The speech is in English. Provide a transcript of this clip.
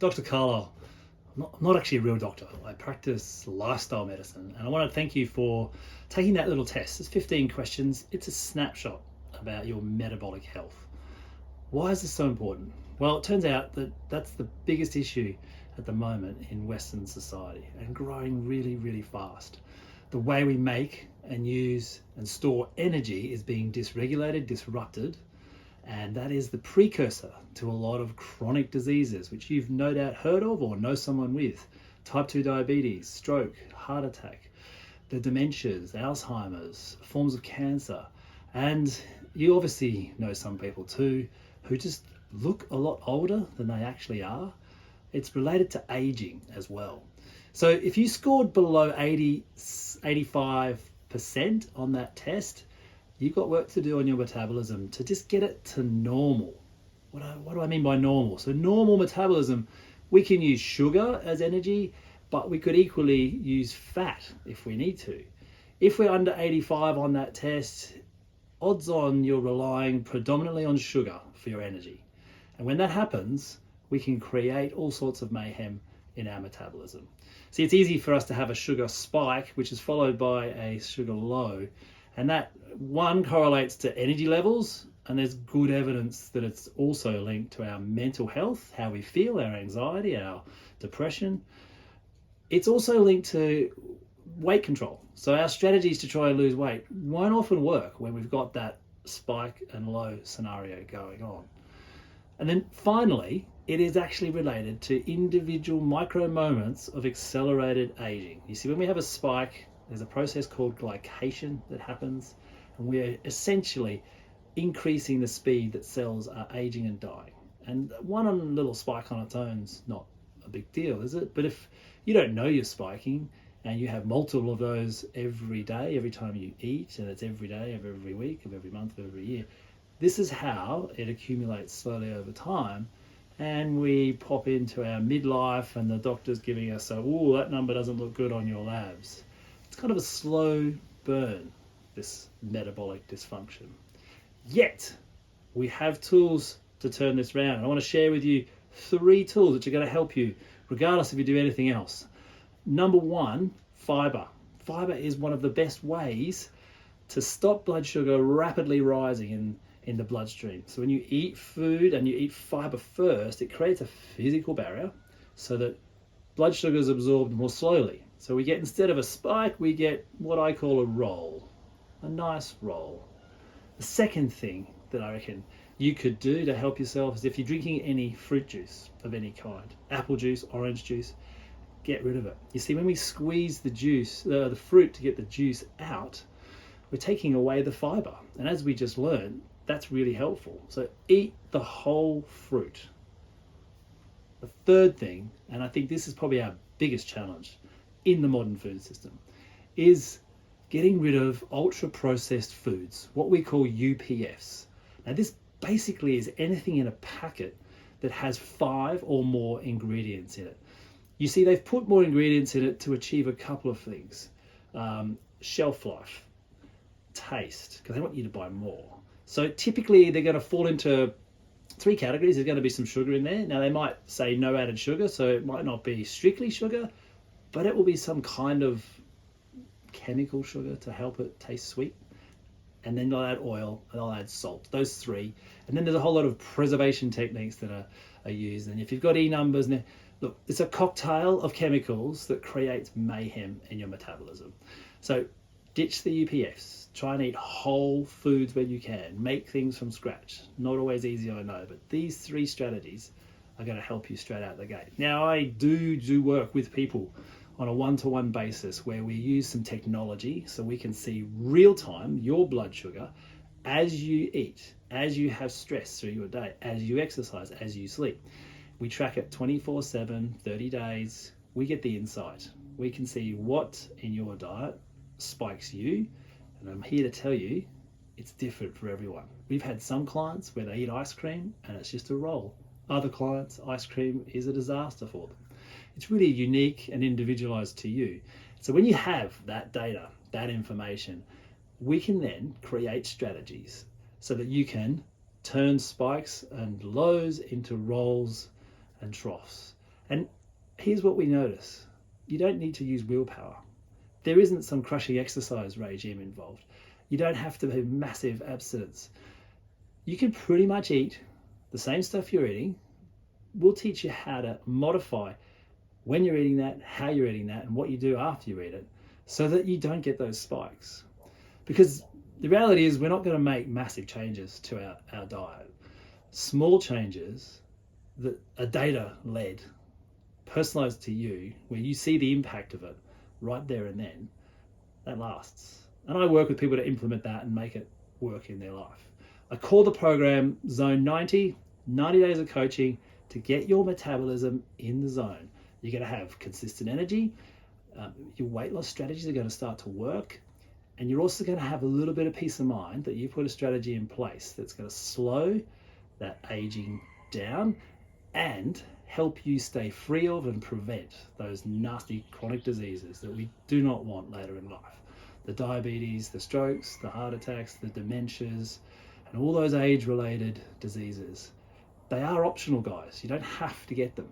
Dr. Carlyle. I'm not actually a real doctor. I practice lifestyle medicine, and I want to thank you for taking that little test. It's 15 questions. It's a snapshot about your metabolic health. Why is this so important? Well, it turns out that that's the biggest issue at the moment in Western society, and growing really, really fast. The way we make and use and store energy is being dysregulated, disrupted, and that is the precursor to a lot of chronic diseases, which you've no doubt heard of or know someone with. Type 2 diabetes, stroke, heart attack, the dementias, Alzheimer's, forms of cancer. And you obviously know some people too who just look a lot older than they actually are. It's related to aging as well. So if you scored below 85% on that test, you've got work to do on your metabolism to just get it to normal. What do I mean by normal? So normal metabolism, we can use sugar as energy, but we could equally use fat if we need to. If we're under 85 on that test, odds on you're relying predominantly on sugar for your energy. And when that happens, we can create all sorts of mayhem in our metabolism. See, it's easy for us to have a sugar spike, which is followed by a sugar low. And that one correlates to energy levels, and there's good evidence that it's also linked to our mental health, how we feel, our anxiety, our depression. It's also linked to weight control. So our strategies to try and lose weight won't often work when we've got that spike and low scenario going on. And then finally, it is actually related to individual micro moments of accelerated aging. You see, when we have a spike, there's a process called glycation that happens, and we're essentially increasing the speed that cells are aging and dying. And one little spike on its own is not a big deal, is it? But if you don't know you're spiking and you have multiple of those every day, every time you eat, and it's every day of every week, of every month, of every year, this is how it accumulates slowly over time. And we pop into our midlife and the doctor's giving us oh, that number doesn't look good on your labs. It's kind of a slow burn, this metabolic dysfunction. Yet, we have tools to turn this around. And I want to share with you 3 tools that are going to help you, regardless if you do anything else. Number 1, fiber. Fiber is one of the best ways to stop blood sugar rapidly rising in the bloodstream. So when you eat food and you eat fiber first, it creates a physical barrier so that blood sugar is absorbed more slowly. So we get, instead of a spike, we get what I call a roll, a nice roll. The second thing that I reckon you could do to help yourself is if you're drinking any fruit juice of any kind, apple juice, orange juice, get rid of it. You see, when we squeeze the juice, the fruit to get the juice out, we're taking away the fiber. And as we just learned, that's really helpful. So eat the whole fruit. The third thing, and I think this is probably our biggest challenge in the modern food system, is getting rid of ultra processed foods, what we call UPFs. Now this basically is anything in a packet that has 5 or more ingredients in it. You see, they've put more ingredients in it to achieve a couple of things. Shelf life, taste, because they want you to buy more. So typically they're going to fall into 3 categories. There's going to be some sugar in there. Now they might say no added sugar, so it might not be strictly sugar, but it will be some kind of chemical sugar to help it taste sweet. And then they'll add oil and they'll add salt, those 3. And then there's a whole lot of preservation techniques that are used. And if you've got E numbers, look, it's a cocktail of chemicals that creates mayhem in your metabolism. So ditch the UPFs, try and eat whole foods when you can, make things from scratch. Not always easy, I know, but these 3 strategies are going to help you straight out the gate. Now, I do work with people on a one-to-one basis where we use some technology so we can see real-time your blood sugar as you eat, as you have stress through your day, as you exercise, as you sleep. We track it 24/7, 30 days. We get the insight. We can see what in your diet spikes you, and I'm here to tell you it's different for everyone. We've had some clients where they eat ice cream and it's just a roll. Other clients, ice cream is a disaster for them. It's really unique and individualized to you. So when you have that data, that information, we can then create strategies so that you can turn spikes and lows into rolls and troughs. And here's what we notice. You don't need to use willpower. There isn't some crushing exercise regime involved. You don't have to have massive abstinence. You can pretty much eat the same stuff you're eating. We'll teach you how to modify when you're eating that, how you're eating that, and what you do after you eat it, so that you don't get those spikes. Because the reality is we're not going to make massive changes to our diet. Small changes that are data-led, personalized to you, where you see the impact of it right there and then, that lasts. And I work with people to implement that and make it work in their life. I call the program Zone 90 days of coaching to get your metabolism in the zone. You're going to have consistent energy, your weight loss strategies are going to start to work, and you're also going to have a little bit of peace of mind that you put a strategy in place that's going to slow that aging down and help you stay free of and prevent those nasty chronic diseases that we do not want later in life. The diabetes, the strokes, the heart attacks, the dementias, and all those age-related diseases. They are optional, guys. You don't have to get them.